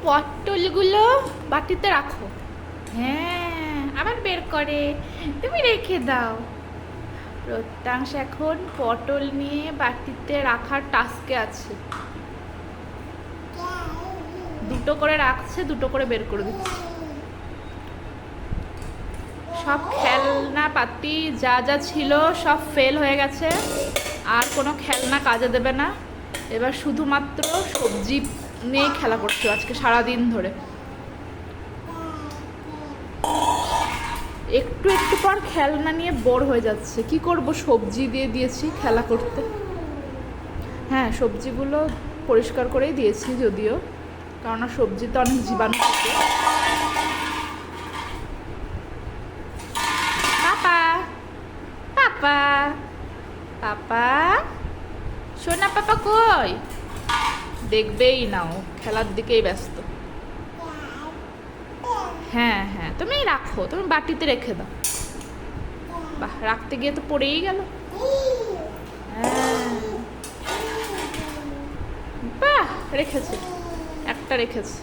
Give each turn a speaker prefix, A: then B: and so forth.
A: পটলগুলো বাটিতে রাখো। হ্যাঁ, আবার বের করে তুমি রেখে দাও। প্রত্যাংশ এখন পটল নিয়ে বাটিতে রাখার টাস্কে আছে। দুটো করে রাখছে, দুটো করে বের করে দিচ্ছে। সব খেলনা পাতি যা যা ছিল সব ফেল হয়ে গেছে, আর কোনো খেলনা কাজে দেবে না। এবার শুধুমাত্র সবজি নিয়ে খেলা করছো আজকে সারাদিন ধরে। একটু একটু পর খেলনা নিয়ে বোর হয়ে যাচ্ছে। কি করব, সবজি দিয়ে দিয়েছি খেলা করতে। হ্যাঁ, সবজিগুলো পরিষ্কার করেই দিয়েছি যদিও, কারণ সবজিতে অনেক জীবাণু থাকে। পাপা পাপা পাপা, সোনা পাপা কই? দেখবেই না, ও খেলার দিকেই ব্যস্ত। হ্যাঁ হ্যাঁ, তুমি রাখো, তুমি বাটিতে রেখে দাও। বাহ, রাখতে গিয়ে তো পড়েই গেল। হ্যাঁ, বাহ, রেখেছে, একটা রেখেছে।